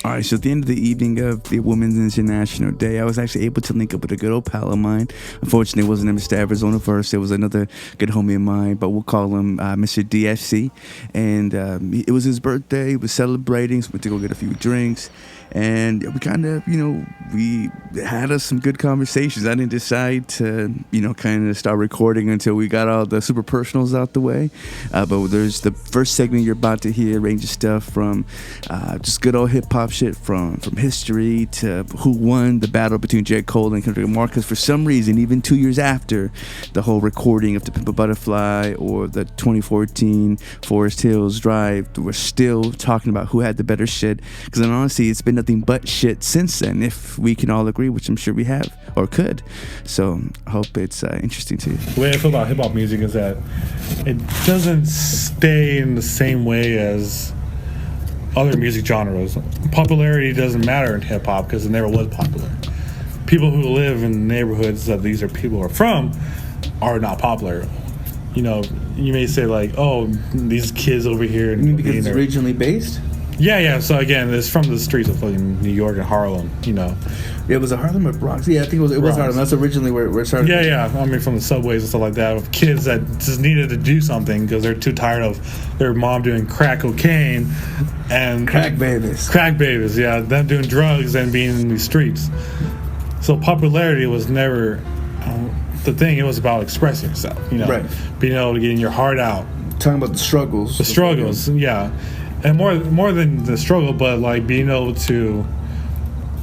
All right, so at the end of the evening of the Women's International Day, I was actually able to link up with a good old pal of mine. Unfortunately, it wasn't Mr. Arizona first. It was another good homie of mine, but we'll call him Mr. DSC. And it was his birthday. He was celebrating, so we went to go get a few drinks. And we kind of, we had us some good conversations. I didn't decide to, kind of start recording until we got all the super personals out the way. But there's the first segment you're about to hear, range of stuff from just good old hip-hop shit from history to who won the battle between J. Cole and Kendrick Lamar. Because for some reason, even 2 years after the whole recording of To Pimp a Butterfly or the 2014 Forest Hills Drive, we're still talking about who had the better shit. Because honestly, it's been nothing but shit since then, if we can all agree, which I'm sure we have or could. So I hope it's interesting to you. The way I feel about hip-hop music is that it doesn't stay in the same way as other music genres. Popularity doesn't matter in hip-hop because it never was popular. People who live in neighborhoods that these are people are from are not popular. You may say like, oh, these kids over here. You mean because it's regionally based? Yeah. So again, it's from the streets of fucking New York and Harlem. It was a Harlem or Bronx. Yeah, I think it was Harlem. That's originally where it started. Yeah. I mean, from the subways and stuff like that, of kids that just needed to do something because they're too tired of their mom doing crack cocaine and crack babies. Yeah, them doing drugs and being in these streets. So popularity was never the thing. It was about expressing yourself. Right. Being able to get your heart out. Talking about the struggles. The struggles, yeah. And more than the struggle, but like being able to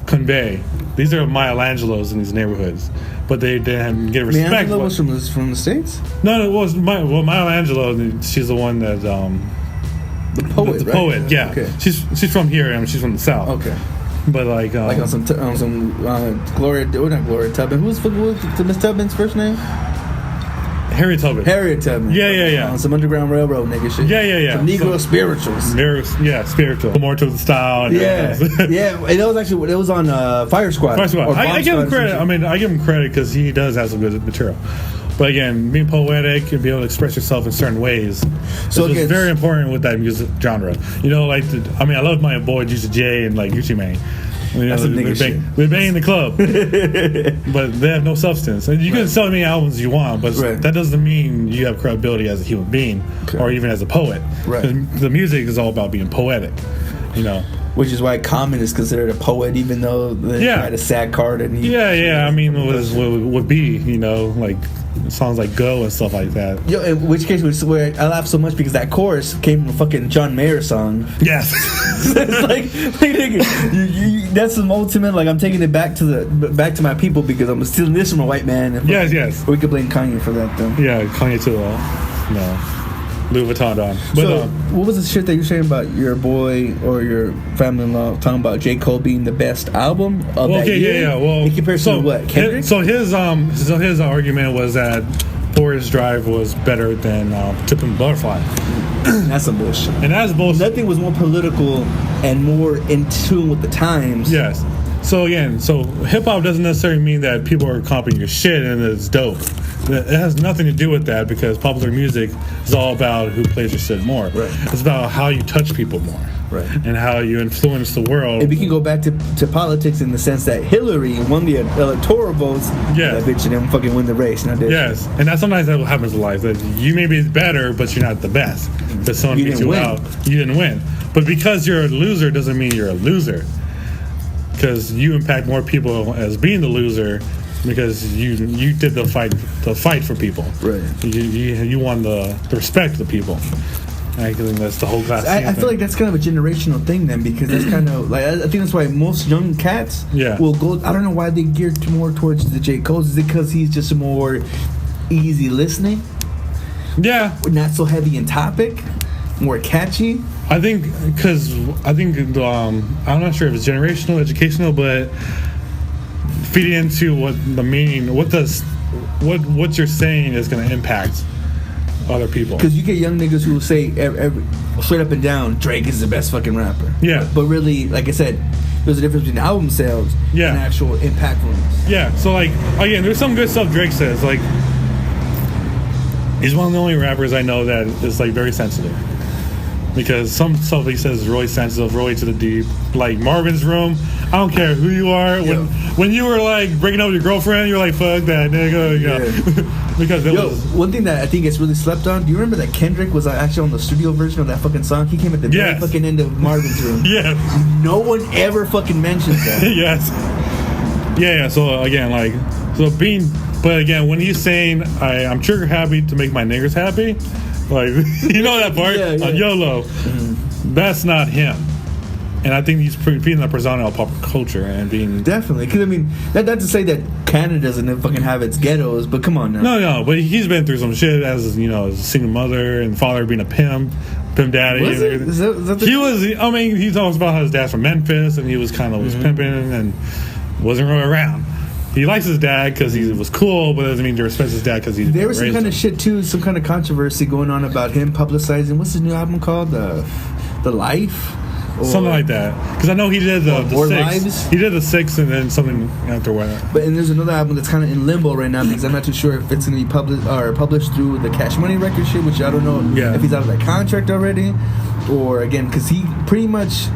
convey. These are Michelangelos in these neighborhoods, but they didn't get respect. Michelangelo was from the States? No, it was Michelangelo. She's the one that the poet. The right? poet, yeah. Okay. She's from here. I mean, she's from the South. Okay. But like on some Gloria, not Gloria Tubman. Who's Miss Tubman's first name? Harriet Tubman. Yeah. On some Underground Railroad nigga shit. Yeah. Some Negro spirituals. Yeah, spiritual. More to the style. And yeah. And it was on Fire Squad. I give him credit. I give him credit because he does have some good material. But again, being poetic and being able to express yourself in certain ways is very important with that music genre. I love my boy Juicy J and like Gucci Mane. That's some nigga shit. They bang in the club, but they have no substance. And you can sell as many albums you want, but that doesn't mean you have credibility as a human being or even as a poet. Right. The music is all about being poetic, Which is why Common is considered a poet, even though they had a sad card. And I mean, would be, like songs like Go and stuff like that. In which case, where I laugh so much because that chorus came from a fucking John Mayer song. Yes. It's like nigga, that's the ultimate. Like, I'm taking it back to my people because I'm stealing this from a white man. Yes. We could blame Kanye for that, though. Yeah, Kanye too. No. Louis Vuitton on. But, so, what was the shit that you're saying about your boy or your family-in-law talking about J. Cole being the best album of that year? Yeah. Well, in comparison to what? Kendrick? His argument was that Forest Drive was better than To Pimp a Butterfly. That's some bullshit. And that's bullshit. Nothing was more political and more in tune with the times. Yes. So again, hip hop doesn't necessarily mean that people are copying your shit and it's dope. It has nothing to do with that because popular music is all about who plays your shit more. Right. It's about how you touch people more. Right. And how you influence the world. And we can go back to politics in the sense that Hillary won the electoral votes. Yeah. That bitch didn't fucking win the race. Yes. And that's sometimes that happens in life. That you may be better, but you're not the best. Because someone beats you out. You didn't win. But because you're a loser doesn't mean you're a loser. Because you impact more people as being the loser because you did the fight for people. Right. You won the respect of the people. I think that's the whole class. I feel like that's kind of a generational thing then, because that's kind of like, I think that's why most young cats will go. I don't know why they gear more towards the J. Cole. Is it because he's just more easy listening? Yeah. Not so heavy in topic, more catchy. I think I'm not sure if it's generational, educational, but feeding into what the meaning, what you're saying is going to impact other people. Because you get young niggas who will say straight up and down, Drake is the best fucking rapper. Yeah. But really, like I said, there's a difference between album sales and actual impactfulness. Yeah. So like, again, there's some good stuff Drake says. Like, he's one of the only rappers I know that is like very sensitive. Because some stuff he says is really sensitive, really to the deep. Like Marvin's Room, I don't care who you are. When you were like breaking up with your girlfriend, you were like, fuck that nigga. Because it was one thing that I think gets really slept on. Do you remember that Kendrick was actually on the studio version of that fucking song? He came at the very fucking end of Marvin's Room. Yeah. No one ever fucking mentions that. Yes. Yeah. So again, like, but again, when he's saying, I'm trigger happy to make my niggers happy, like, you know that part? On YOLO. Mm-hmm. That's not him. And I think he's being the persona of pop culture and being... Definitely. Because, I mean, not to say that Canada doesn't fucking have its ghettos, but come on now. No, but he's been through some shit as, you know, as a single mother and father being a pimp daddy. Was it? Is that he was, I mean, he talks about how his dad's from Memphis and he was kind of was pimping and wasn't really around. He likes his dad because he was cool, but doesn't mean he respects his dad because he there was some kind of shit too, some kind of controversy going on about him publicizing, what's his new album called? The Life? Something like that. Because I know he did the More 6. Lives? He did the 6 and then something afterward. But and there's another album that's kind of in limbo right now because I'm not too sure if it's going to be published through the Cash Money record shit, which I don't know if he's out of that contract already, or again, because he pretty much...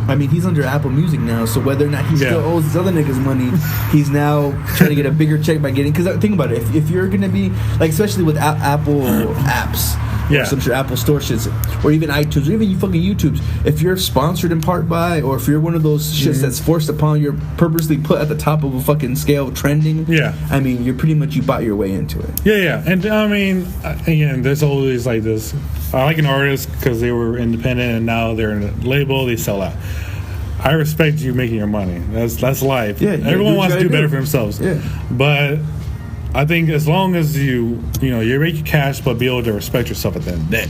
I mean, he's under Apple Music now, so whether or not he still owes his other niggas money, he's now trying to get a bigger check by getting... Because think about it, if you're going to be... Like, especially with Apple apps, or some sort of Apple Store shits, or even iTunes, or even you fucking YouTubes, if you're sponsored in part by, or if you're one of those shits that's forced upon, you're purposely put at the top of a fucking scale of trending, I mean, you're pretty much, you bought your way into it. Yeah. And, I mean, again, there's always like this... I like an artist because they were independent and now they're in a label, they sell out. I respect you making your money. That's life. Yeah, everyone wants to do better for themselves. Yeah. But I think as long as you make your cash, but be able to respect yourself at the end of the day,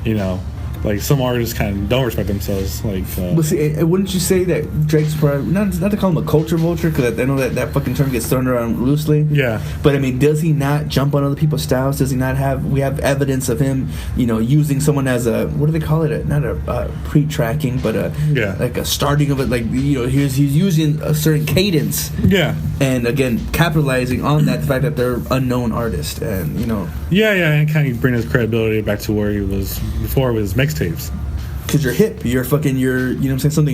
you know. Like some artists kind of don't respect themselves. Like, well, see, wouldn't you say that Drake's probably not to call him a culture vulture because I know that fucking term gets thrown around loosely. Yeah. But I mean, does he not jump on other people's styles? Does he not have? We have evidence of him, using someone as a, what do they call it? Not a pre-tracking, but like a starting of it. Like he's using a certain cadence. Yeah. And again, capitalizing on that, the fact that they're unknown artists, and Yeah, and kind of bring his credibility back to where he was before with his mixtapes. Because you're hip, you're something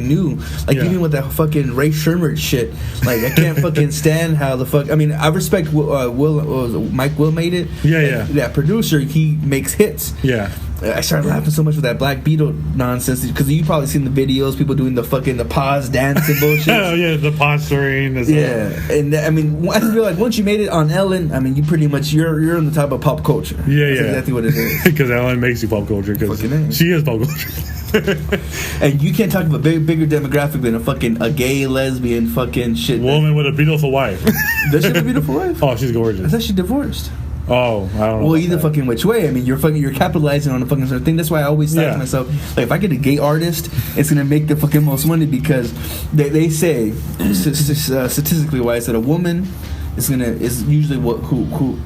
new. Like even with that fucking Ray Shermer shit, like I can't fucking stand how the fuck. I mean, I respect Mike Will made it. That producer, he makes hits. Yeah. I started laughing so much with that Black Beetle nonsense because you've probably seen the videos, people doing the pause dance and bullshit. Oh yeah, the posturing. And I mean, I feel like once you made it on Ellen, I mean, you pretty much you're on the top of pop culture. That's exactly what it is. Because Ellen makes you pop culture. Because she is pop culture. And you can't talk about bigger demographic than a gay lesbian fucking shit. Woman with a beautiful wife. Does she have a beautiful wife? Oh, she's gorgeous. I thought she divorced. Oh, I don't know. Well, either fucking which way. I mean, you're capitalizing on the fucking sort of thing. That's why I always say to myself, like, if I get a gay artist, it's gonna make the fucking most money because they say statistically wise that a woman is usually who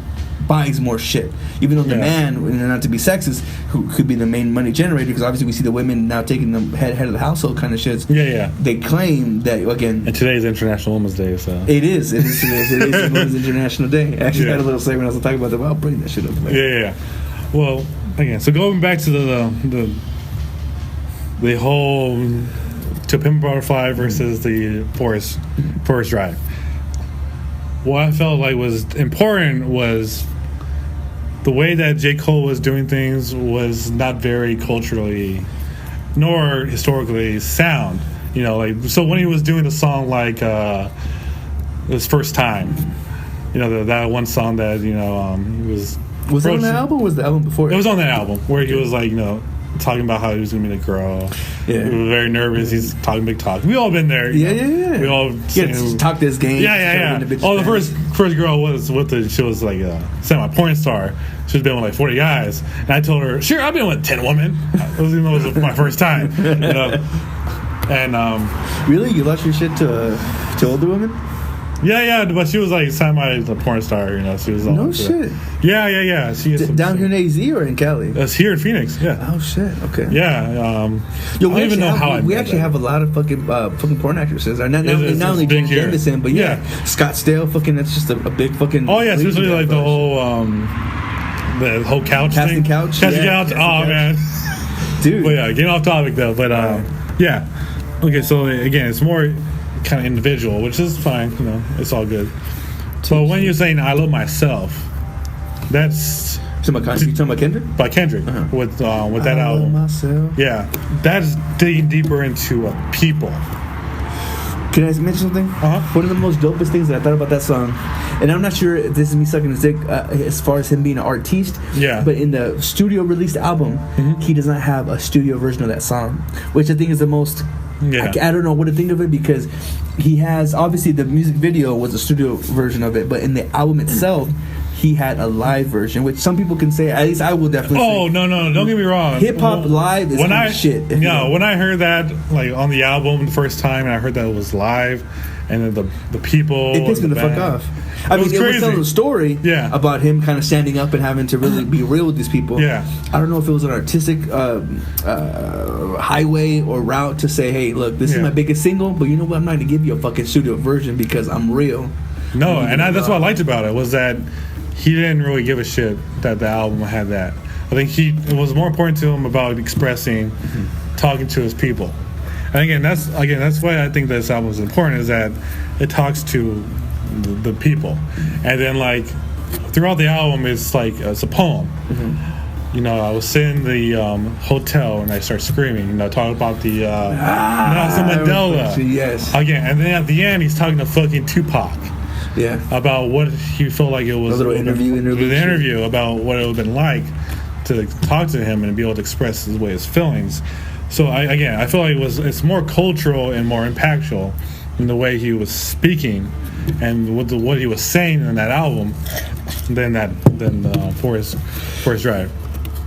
buys more shit, even though the man, and not to be sexist, who could be the main money generator, because obviously we see the women now taking the head of the household kind of shits. They claim that again. And today's International Women's Day, so it is Women's International Day. I actually had a little segment I was talking about that. I'll bring that shit up later. Well, again, so going back to the whole To Pimp a Butterfly versus the Forest Drive. What I felt like was important was the way that J. Cole was doing things was not very culturally nor historically sound. So when he was doing the song like his first time, that one song that he was. Was it on that album or was the album before? It was on that album where he was like, talking about how he was going to meet a girl. He was very nervous. He's talking big talk. We all been there. Yeah. We all talk this game. Yeah. The first girl was she was like semi porn star. She's been with like 40 guys, and I told her, sure, I've been with 10 women. It was my first time. And really, you lost your shit to older women? Yeah, but she was like semi porn star, She was no shit. Yeah. She is down here in AZ or in Cali? That's here in Phoenix. Yeah. Oh shit. Okay. Yeah. I don't even know how we actually have a lot of fucking porn actresses. Not only Jane Jameson, but Scottsdale. Fucking that's just a big fucking. Oh yeah, especially like the whole couch casting thing. Couch. Casting couch. Oh man. Dude. But yeah, getting off topic though. But yeah. Okay, so again, it's more kind of individual, which is fine. You know, it's all good. But when you're saying I love myself, that's you talking about Kendrick? By Kendrick with that album. Myself. Yeah, that's digging deeper into people. Can I mention something? One of the most dopest things that I thought about that song, and I'm not sure if this is me sucking his dick as far as him being an artiste, but in the studio released album, he does not have a studio version of that song, which I think is the most. I don't know what to think of it, because he has, obviously the music video was a studio version of it, but in the album itself he had a live version, which some people can say, at least I will definitely say. No, don't get me wrong. Hip hop live is kind of shit. No, when I heard that like on the album the first time, and I heard that it was live, and then the people, it pissed me the fuck off. I mean, it was telling a story about him kind of standing up and having to really be real with these people. I don't know if it was an artistic highway or route to say, hey, look, this is my biggest single, but you know what, I'm not going to give you a fucking studio version because I'm real. No, and that's what I liked about it, was that he didn't really give a shit that the album had that. I think it was more important to him about expressing, talking to his people. And again, that's why I think this album is important, is that it talks to the people. And then like throughout the album, it's a poem. You know, I was sitting in the hotel and I start screaming. You know, talking about the Nelson Mandela. Yes. Again, and then at the end, he's talking to fucking Tupac. Yeah. About what he felt like it was. A little interview about what it would have been like to talk to him and be able to express his feelings. So I feel like it's more cultural and more impactful in the way he was speaking and what he was saying in that album than Forest Drive.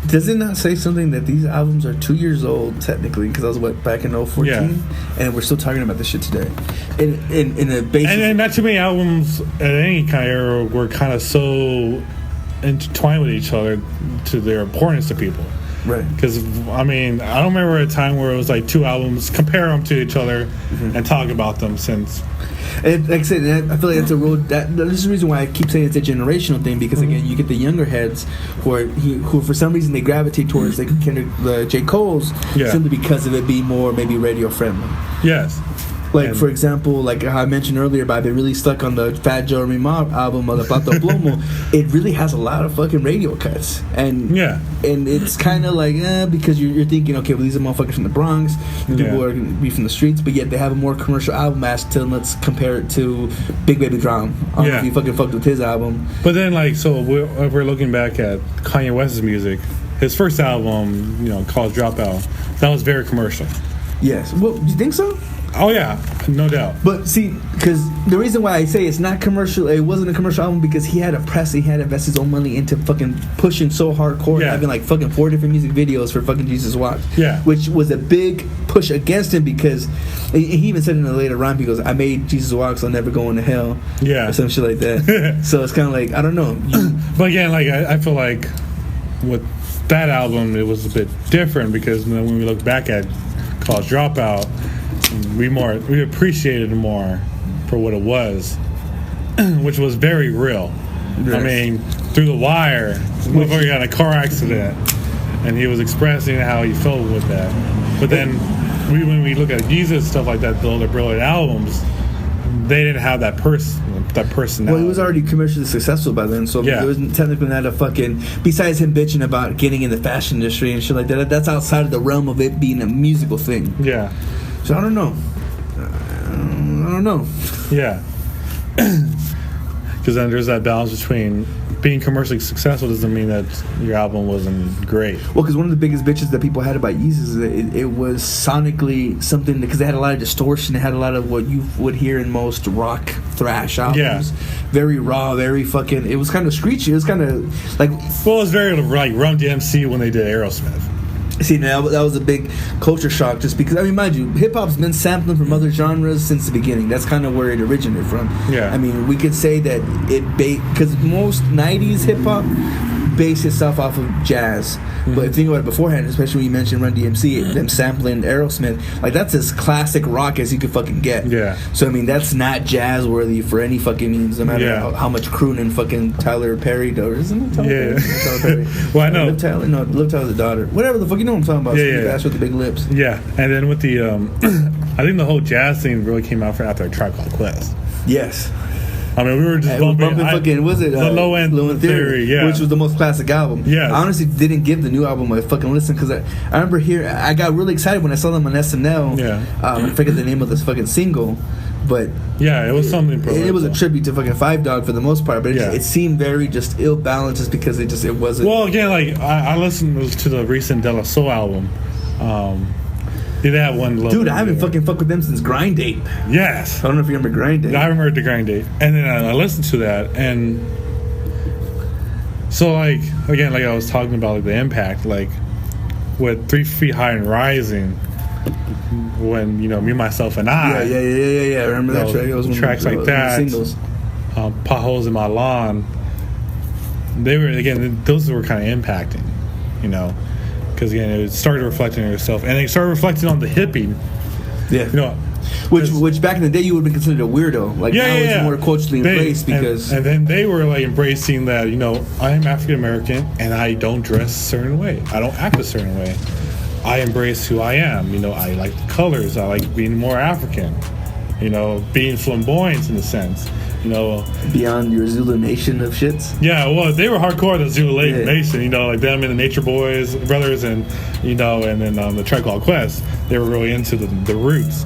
Does it not say something that these albums are 2 years old technically? Because I was back in 2014, and we're still talking about this shit today. In a basic, and not too many albums at any kind of era were kind of so intertwined with each other to their importance to people. Right. Because I mean, I don't remember a time where it was like two albums, compare them to each other, and talk about them since. And like I said, I feel like that's a road. This is the reason why I keep saying it's a generational thing, because again, you get the younger heads who for some reason they gravitate towards like J. Cole's simply because of it being more maybe radio friendly. Yes. Like, for example, like how I mentioned earlier, I've been really stuck on the Fat Joe and Remaster album of the Pato Plomo. It really has a lot of fucking radio cuts. And it's kind of like, because you're thinking, okay, well, these are motherfuckers from the Bronx. People are going to be from the streets, but yet they have a more commercial album as to, let's compare it to Big Baby Drum. I don't know if you fucking fucked with his album. But then, like, so if we're looking back at Kanye West's music, his first album, called Dropout, that was very commercial. Yes. Well, do you think so? Oh yeah, no doubt. But see, because the reason why I say it's not commercial, it wasn't a commercial album, because he had he had to invest his own money into fucking pushing so hardcore, having like fucking 4 different music videos for fucking Jesus Walks. Yeah. Which was a big push against him, because he even said in a later rhyme, he goes, "I made Jesus Walks, I'll never go into hell." Yeah. Or some shit like that. So it's kind of like, I don't know. But again, like I feel like with that album, it was a bit different, because when we look back at College Dropout, we appreciated it more for what it was, which was very real. Yes. I mean, Through the Wire, motherfucker got in a car accident, and he was expressing how he felt with that. But then, when we look at Jesus stuff like that, the other brilliant albums, they didn't have that personality. Well, he was already commercially successful by then, so there wasn't technically not a fucking. Besides him bitching about getting in the fashion industry and shit like that, that's outside of the realm of it being a musical thing. Yeah. So I don't know. Yeah. Because then there's that balance between being commercially successful doesn't mean that your album wasn't great. Well, because one of the biggest bitches that people had about Yeezus is that it was sonically something, because they had a lot of distortion. It had a lot of what you would hear in most rock thrash albums. Yeah. Very raw, very fucking. It was kind of screechy. It was kind of like. Well, it was very like Run DMC when they did Aerosmith. See, now that was a big culture shock, just because, I mean, mind you, hip-hop's been sampling from other genres since the beginning. That's kind of where it originated from. Yeah. I mean, we could say that because most 90s hip-hop based itself off of jazz. But if you think about it beforehand, especially when you mentioned Run DMC, them sampling Aerosmith, like that's as classic rock as you could fucking get. Yeah. So I mean, that's not jazz worthy for any fucking means, no matter how much crooning fucking Tyler Perry does. Isn't it Tyler Perry? Tyler Perry. Well, I know. Liv Tyler's the daughter. Whatever the fuck, you know what I'm talking about. Yeah. That's with the big lips. Yeah, and then with the, I think the whole jazz thing really came out after a Tribe Called Quest. Yes. I mean, we were just bumping fucking, was it? The Low End Theory, yeah. Which was the most classic album. Yeah. I honestly didn't give the new album a fucking listen because I remember I got really excited when I saw them on SNL. Yeah. I forget the name of this fucking single, but yeah, it was something. It was a tribute to fucking Five Dog for the most part, but it seemed very just ill balanced just because it wasn't. Well, again, like I listened to the recent De La Soul album. They had one. Dude, I haven't fucking fucked with them since Grind Date. Yes. I don't know if you remember Grind Date. I remember the Grind Date. And then I listened to that, and so, like, again, like I was talking about, like, the impact, like, with 3 Feet High and Rising, when, you know, Me, Myself, and I. Yeah. I remember that track. It was tracks like that. Singles. Potholes in My Lawn. They were, again, those were kind of impacting, you know. Because again, it started reflecting on yourself, and it started reflecting on the hippie. Yeah, you know, which back in the day you would have been considered a weirdo. Like now it's more culturally embraced because. And then they were like embracing that. You know, I am African American, and I don't dress a certain way. I don't act a certain way. I embrace who I am. You know, I like the colors. I like being more African. You know, being flamboyant in a sense. You know, beyond your Zulu Nation of shits. Yeah, well, they were hardcore the Zulu Nation. You know, like them and the Nature Boys brothers, and you know, and then the Tribe Called Quest. They were really into the roots.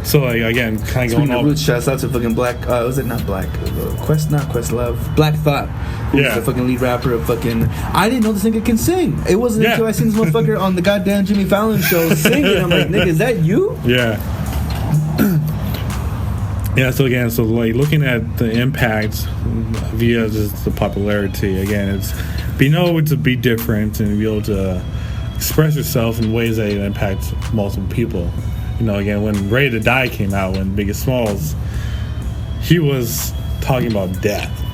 So like again, kind of going on. Roots, shouts out to fucking Black. Was it not Black? Questlove. Black Thought. Who's the fucking lead rapper of fucking. I didn't know this nigga can sing. It wasn't until I seen this motherfucker on the goddamn Jimmy Fallon show singing. I'm like, nigga, is that you? Yeah. Yeah, so again, like looking at the impact via just the popularity, again, it's being able to be different and be able to express yourself in ways that impact multiple people. You know, again, when Ready to Die came out, when Biggie Smalls, he was talking about death.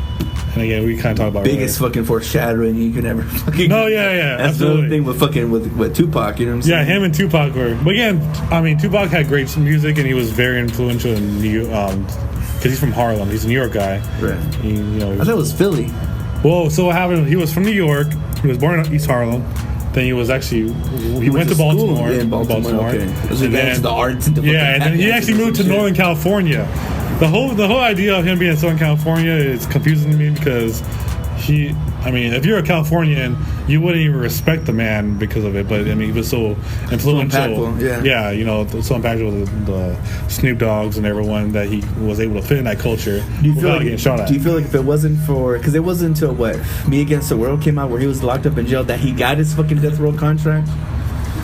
And again, we kind of talk about biggest fucking foreshadowing you can ever fucking. No, yeah, that's absolutely. The thing with fucking with Tupac. You know what I'm saying? Yeah, him and Tupac were. But again, I mean, Tupac had great music, and he was very influential in because he's from Harlem. He's a New York guy. Right. You know, I thought it was Philly. Well, so what happened? He was from New York. He was born in East Harlem. Then he was actually he went to Baltimore. Yeah, in Baltimore. Okay. And then the arts and and then he actually moved to Northern California. The whole idea of him being in Southern California is confusing to me because if you're a Californian, you wouldn't even respect the man because of it. But I mean, he was so influential. So impactful, yeah, you know, so impactful with the Snoop Dogs and everyone that he was able to fit in that culture. Do you feel like if it wasn't for because it wasn't until Me Against the World came out where he was locked up in jail that he got his fucking death row contract?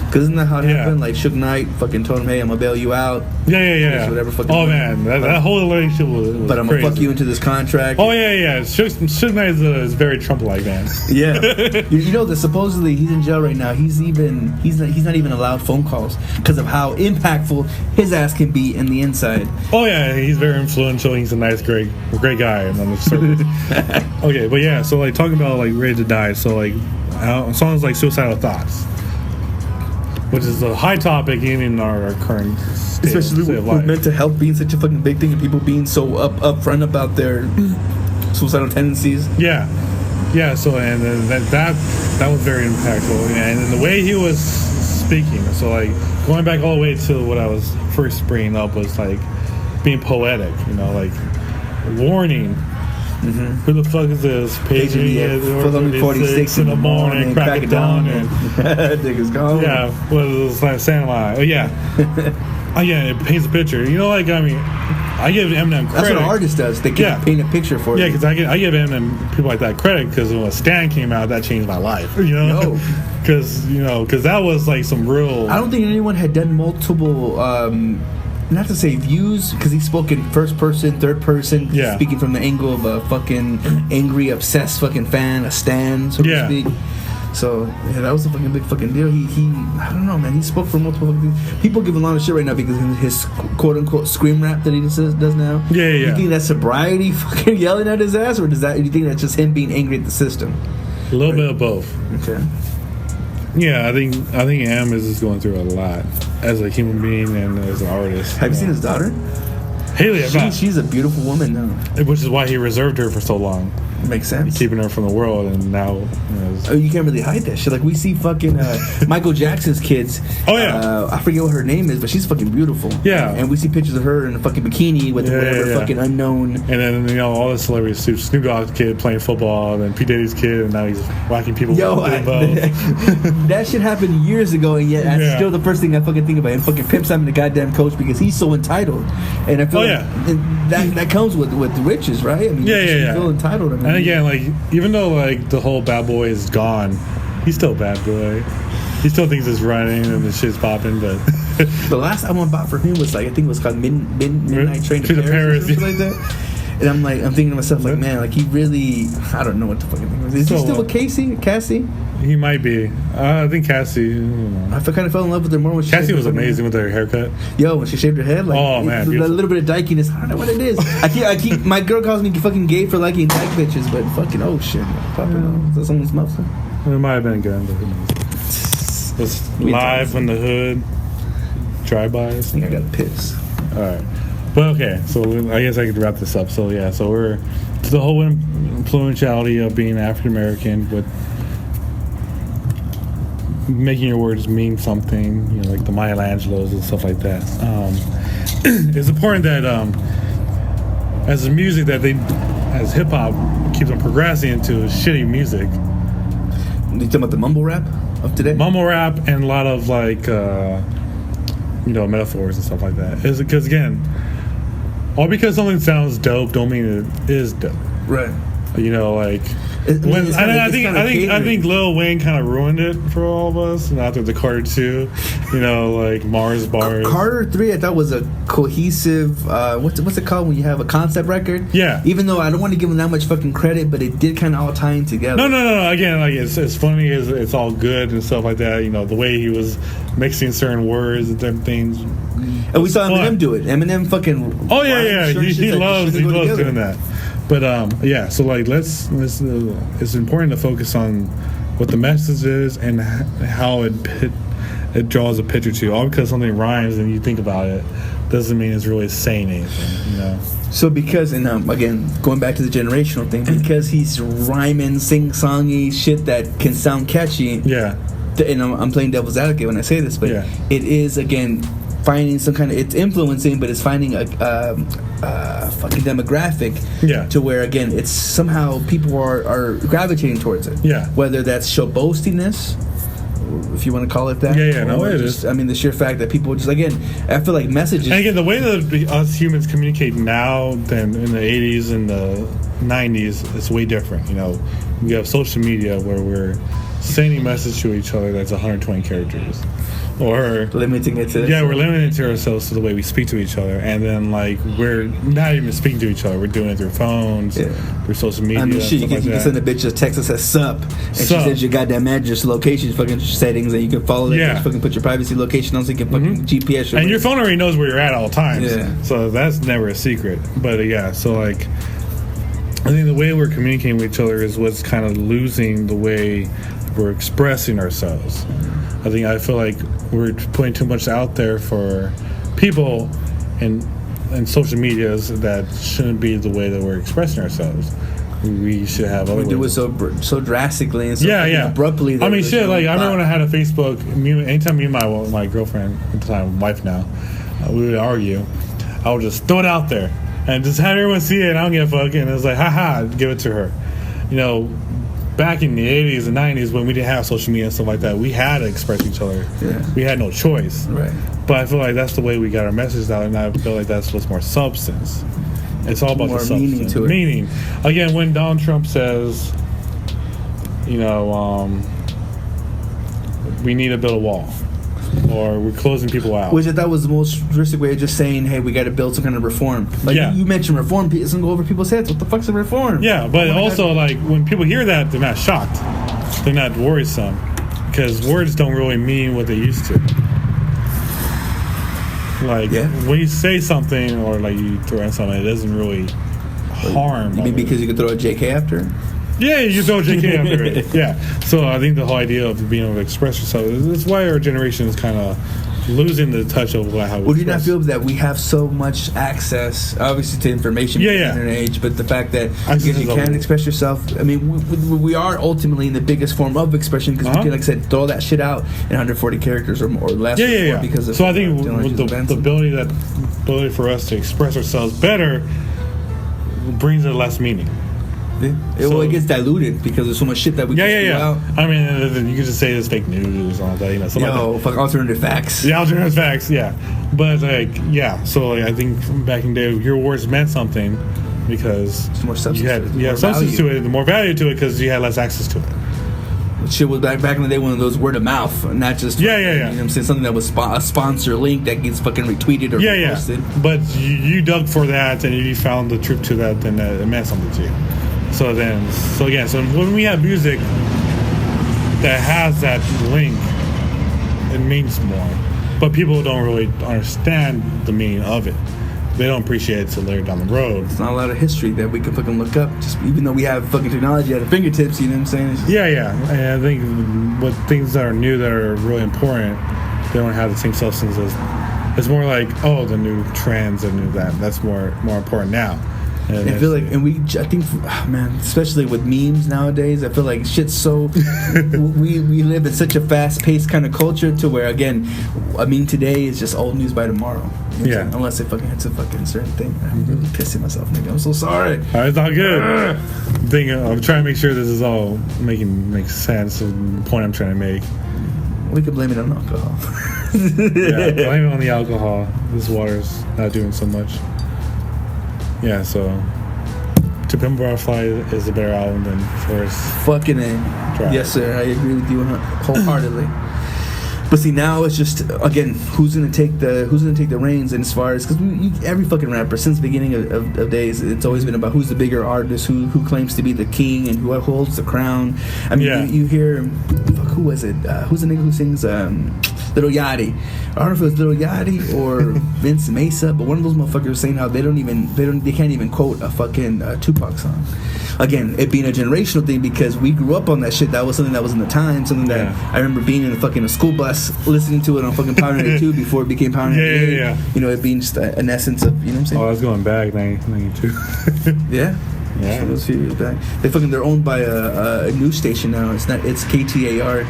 Because isn't that how it happened? Like Suge Knight fucking told him, "Hey, I'm gonna bail you out." Yeah. Whatever fucking. Oh man, that whole relationship was but I'm crazy. gonna fuck you into this contract. Oh yeah. Suge Knight is very Trump-like, man. Yeah. you know that supposedly he's in jail right now. He's not even allowed phone calls because of how impactful his ass can be in the inside. Oh yeah, he's very influential. He's a nice, great guy. Okay, but yeah, so like talking about like Ready to Die. So like songs like Suicidal Thoughts, which is a high topic in our current state, especially with mental health being such a fucking big thing and people being so upfront about their suicidal tendencies. Yeah. So and that was very impactful, and the way he was speaking. So like going back all the way to what I was first bringing up was like being poetic. You know, like warning. Mm-hmm. Who the fuck is this? Paging me at 46 in the morning, crack it down, and niggas gone. Yeah, what is this? Santa line. Oh yeah, it paints a picture. You know, like I mean, I give Eminem credit. That's what an artist does. They can paint a picture for you. Yeah, because I give Eminem people like that credit because when Stan came out, that changed my life. You know, because that was like some real. I don't think anyone had done multiple. Not to say views, because he spoke in first person, third person, speaking from the angle of a fucking angry, obsessed fucking fan, a stan, so to speak. So that was a fucking big fucking deal. He I don't know, man. He spoke for multiple fucking things. People give him a lot of shit right now because of his quote unquote scream rap that he does now. Yeah. You think that's sobriety fucking yelling at his ass, or do you think that's just him being angry at the system? A little bit of both. Okay. Yeah, I think M is going through a lot as a human being and as an artist. Have you seen his daughter? Haley, she's a beautiful woman now. Which is why he reserved her for so long. Makes sense. Keeping her from the world, and now you can't really hide that shit. Like we see fucking Michael Jackson's kids. Oh yeah, I forget what her name is, but she's fucking beautiful. Yeah, and we see pictures of her in a fucking bikini with whatever fucking unknown. And then all the celebrities, Snoop Dogg's kid playing football, and then P Diddy's kid, and now he's whacking people. That shit happened years ago, and yet that's still the first thing I fucking think about. And fucking pimps having the goddamn coach because he's so entitled, and I feel that comes with riches, right? I mean, you feel entitled. I mean, and again, like even though like the whole bad boy is gone, he's still a bad boy. He still thinks it's running and the shit's popping. But the last album I bought for him was like I think it was called Midnight Train to Paris or something like that. And I'm thinking to myself like, man, like he really, I don't know what the fucking thing is. Is he still with Cassie? He might be. I think Cassie. I kind of fell in love with her more when she Cassie was amazing with her haircut. Yo, when she shaved her head, like, oh man, a little bit of dykiness. I don't know what it is. I keep. My girl calls me fucking gay for liking dyke bitches, but fucking shit, popping on. Is that someone's mouth? It might have been good. It's live in the hood. Drive-bys. I think I got piss. All right. But okay, so I guess I could wrap this up. So yeah, so we're to the whole influentiality of being African American, but making your words mean something, you know, like the Maya Angelos and stuff like that. It's important that as the music that as hip hop keeps on progressing into shitty music. You talking about the mumble rap of today? Mumble rap and a lot of like metaphors and stuff like that. Is because again, all because something sounds dope don't mean it is dope. Right. You know, like I think Lil Wayne kind of ruined it for all of us. And after the Carter 2, you know, like Mars bars. Carter 3, I thought was a cohesive. What's it called when you have a concept record? Yeah. Even though I don't want to give him that much fucking credit, but it did kind of all tie in together. No. Again, like it's funny, it's all good and stuff like that. You know, the way he was mixing certain words and different things. And we saw Eminem do it. Eminem fucking. Oh yeah. He loves doing that. But so like let's it's important to focus on what the message is and how it draws a picture to you. All because something rhymes and you think about it doesn't mean it's really saying anything, you know. So because, and again, going back to the generational thing, because he's rhyming, sing-songy shit that can sound catchy. Yeah. And I'm playing devil's advocate when I say this, but it is again finding some kind of, it's influencing, but it's finding a fucking demographic to where again it's somehow people are gravitating towards it. Yeah. Whether that's show boastiness, if you want to call it that. It is. I mean, the sheer fact that people just again, I feel like messages. And again, the way that us humans communicate now than in the 80s and the 90s is way different. You know, we have social media where we're sending a message to each other that's 120 characters. Or limiting it to we're limiting it to ourselves to the way we speak to each other, and then like we're not even speaking to each other. We're doing it through phones, through social media. I mean, shit, you can send a bitch a text that says "sup," and she sends your goddamn address, location, fucking settings, and you can follow that. You fucking put your privacy location on, so you can fucking GPS. And your phone already knows where you're at all times. So that's never a secret. But so like, I think the way we're communicating with each other is what's kind of losing the way we're expressing ourselves. I feel like we're putting too much out there for people and social medias that shouldn't be the way that we're expressing ourselves. We should have other ways. We do it so drastically and so abruptly. I mean, shit. Like I remember when I had a Facebook. Anytime me and my girlfriend at the time, wife now, we would argue. I would just throw it out there and just have everyone see it. And I don't give a fuck. And it's like, haha, give it to her. You know. Back in the 80s and 90s when we didn't have social media and stuff like that, we had to express each other. We had no choice. Right. But I feel like that's the way we got our message out, and I feel like that's what's more substance. It's all about the substance. Meaning to it. Meaning. Again, when Donald Trump says, you know, we need to build a wall. Or we're closing people out. Which I thought was the most realistic way of just saying, hey, we got to build some kind of reform. Like you mentioned reform, it doesn't go over people's heads. What the fuck's a reform? Yeah, but also, like, when people hear that, they're not shocked. They're not worrisome. Because words don't really mean what they used to. Like, when you say something or, like, you throw in something, it doesn't really harm. You mean because you can throw a JK after? Yeah, you throw JK after it. Yeah. So I think the whole idea of being able to express yourself is why our generation is kind of losing the touch of how we Well, do you not feel that we have so much access, obviously, to information in the internet age, but the fact that you can express yourself, I mean, we are ultimately in the biggest form of expression because we can, like I said, throw that shit out in 140 characters or more, or less. Yeah. Because of, so I think the ability for us to express ourselves better brings it less meaning. It gets diluted because there's so much shit that we can out. I mean, you can just say it's fake news and all that, you know. Fuck alternative facts. Yeah, alternative facts, yeah. But, so I think back in the day, your words meant something because it's more substance you had substance to it, more value to it because you had less access to it. Shit was back in the day one of those word of mouth, not just You know what I'm saying, something that was a sponsor link that gets fucking retweeted or posted. But you dug for that and you found the truth to that, then it meant something to you. So when we have music that has that link, it means more. But people don't really understand the meaning of it. They don't appreciate it till later down the road. It's not a lot of history that we can fucking look up, just even though we have fucking technology at our fingertips, you know what I'm saying? And I think what things that are new that are really important, they don't have the same substance as. It's more like, the new trends and new that. That's more important now. I feel like, I think, man, especially with memes nowadays, I feel like shit's so. we live in such a fast-paced kind of culture to where, again, a meme today is just old news by tomorrow. You know unless it fucking hits a fucking certain thing. I'm really pissing myself, nigga. I'm so sorry. It's all good. I'm trying to make sure this is all makes sense of the point I'm trying to make. We could blame it on alcohol. Blame it on the alcohol. This water's not doing so much. Yeah, so To Pimp a Butterfly is a better album than Forest. Fucking A. Yes, sir. I agree with you wholeheartedly. But see, now it's just, again, who's gonna take the reins? And as far as, because every fucking rapper since the beginning of days, it's always been about who's the bigger artist, who claims to be the king, and who holds the crown. I mean, you hear, who was it? Who's the nigga who sings Lil Yachty? I don't know if it was Lil Yachty or Vince Mesa, but one of those motherfuckers was saying how they can't even quote a fucking Tupac song. Again, it being a generational thing because we grew up on that shit. That was something that was in the time, something that I remember being in a school bus listening to it on fucking Power 92 before it became Power 98. You know, it being just an essence of, you know what I'm saying? Oh, I was going back 92. Yeah. So those few years back. They're owned by a news station now. It's KTAR,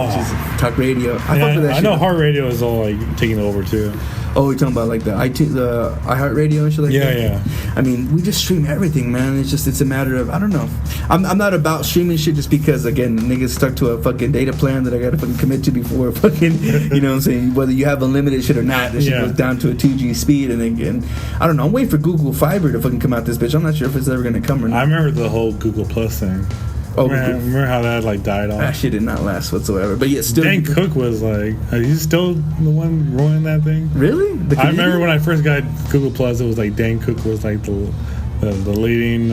which is talk radio. I know Heart Radio is all like taking over too. Oh, you're talking about like the iHeartRadio and shit like that? Yeah. I mean, we just stream everything, man. It's a matter of, I don't know. I'm not about streaming shit just because, again, niggas stuck to a fucking data plan that I gotta fucking commit to before fucking, you know what I'm saying? Whether you have unlimited shit or not, this shit goes down to a 2G speed. And again, I don't know. I'm waiting for Google Fiber to fucking come out this bitch. I'm not sure if it's ever gonna come or not. I remember the whole Google Plus thing. Oh, remember how that like died off? That shit did not last whatsoever. But yeah, still. Dan Cook was like, are you still the one running that thing? Really? I remember when I first got Google Plus, it was like Dan Cook was like the leading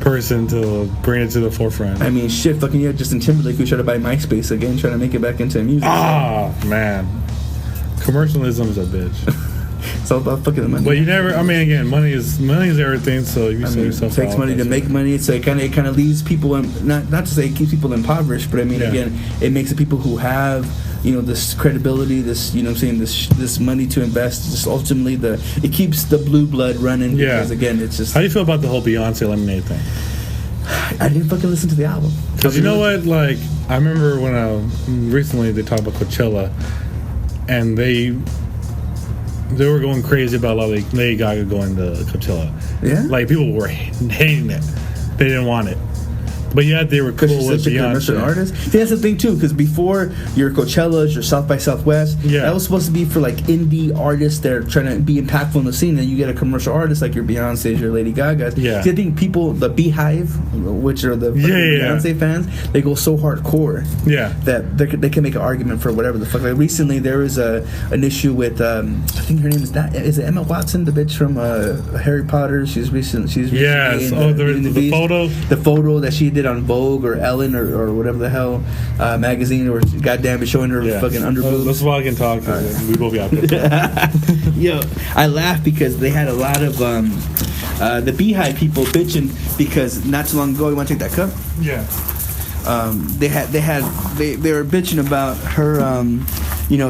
person to bring it to the forefront. I mean, shit, fucking yeah, Justin Timberlake who tried to buy MySpace again, trying to make it back into music. Man, commercialism is a bitch. It's all about fucking money. But you never. I mean, again, money is everything. So you set yourself. It takes money to make money. So it kind of leaves people not to say it keeps people impoverished, but I mean, again, it makes the people who have this credibility, this you know what I'm saying, this money to invest. Just ultimately it keeps the blue blood running. Yeah. Because again, it's just. How do you feel about the whole Beyonce Lemonade thing? I didn't fucking listen to the album. Because you know what, like I remember when recently they talked about Coachella, and they were going crazy about Lady Gaga going to Coachella. Yeah? Like, people were hating it. They didn't want it. But yet they were cool with Beyonce. Artist. See, that's the thing too, because before your Coachellas, your South by Southwest, that was supposed to be for like indie artists that are trying to be impactful in the scene. And you get a commercial artist like your Beyonce's, your Lady Gaga's. Yeah. See, I think people, the Beehive, which are the Beyonce fans, they go so hardcore that they can make an argument for whatever the fuck. Like recently, there was an issue with I think her name is it Emma Watson, the bitch from Harry Potter? She's recently in the photo that she did on Vogue or Ellen or whatever the hell magazine, or goddamn it, showing her fucking underboobs. That's why I can talk. We both be out there. Yo, I laugh because they had a lot of the Beehive people bitching because not too long ago, you want to take that cup? Yeah. They were bitching about her,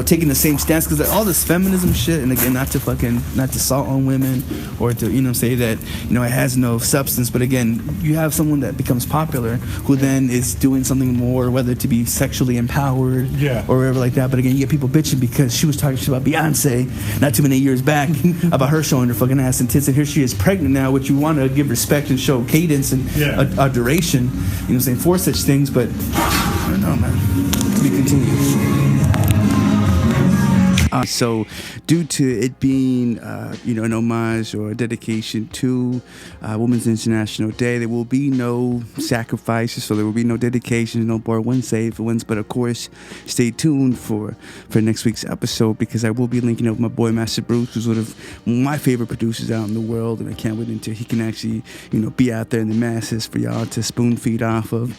taking the same stance because all this feminism shit, and again, not to salt on women or to say that it has no substance, but again, you have someone that becomes popular who then is doing something more, whether to be sexually empowered, or whatever like that. But again, you get people bitching because she was talking shit about Beyonce not too many years back about her showing her fucking ass and tits, and here she is pregnant now, which you want to give respect and show cadence and a duration, for such things. But I don't know, man. To be continued. So, due to it being, an homage or a dedication to Women's International Day, there will be no sacrifices, so there will be no dedications, no bar one save for wins. But of course, stay tuned for next week's episode because I will be linking up with my boy Master Bruce, who's one of my favorite producers out in the world, and I can't wait until he can actually, be out there in the masses for y'all to spoon feed off of.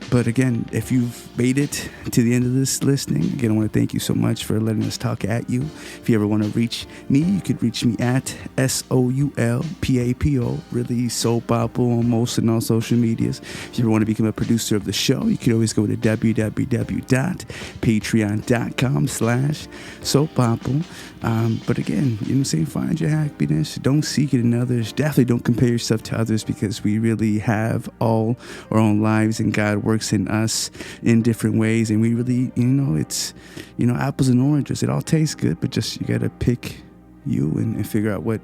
But again, if you've made it to the end of this listening, again, I want to thank you so much for letting us talk at you. If you ever want to reach me, you could reach me at SoulPapo, really SoulPapo on most and all social medias. If you ever want to become a producer of the show, you could always go to www.patreon.com/SoulPapo. But again, find your happiness. Don't seek it in others. Definitely don't compare yourself to others because we really have all our own lives and God works in us in different ways. And we really, it's, apples and oranges. It all tastes good, but just you got to pick you and figure out what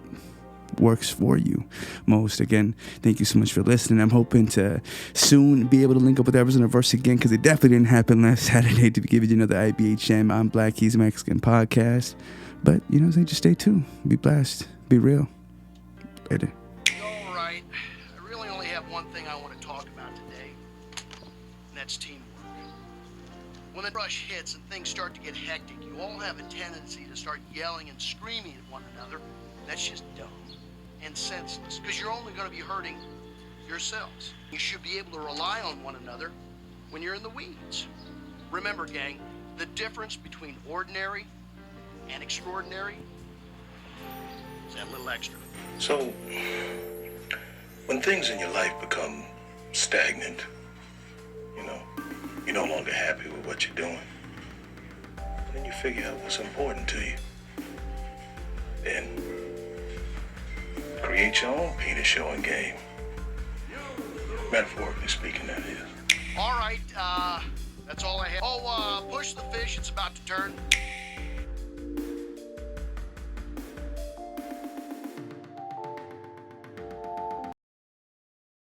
works for you most. Again, thank you so much for listening. I'm hoping to soon be able to link up with Evers in a verse again because it definitely didn't happen last Saturday to give you another IBHM I'm Black He's Mexican podcast. But just stay tuned, be blessed, be real. Later. All right, I really only have one thing I want to talk about today, and that's teamwork. When the rush hits and things start to get hectic, you all have a tendency to start yelling and screaming at one another. That's just dumb and senseless, because you're only going to be hurting yourselves. You should be able to rely on one another when you're in the weeds. Remember, gang, the difference between ordinary and extraordinary is that little extra. So, when things in your life become stagnant, you're no longer happy with what you're doing, then you figure out what's important to you. Then, create your own penis showing game. Metaphorically speaking, that is. All right, that's all I have. Oh, push the fish, it's about to turn.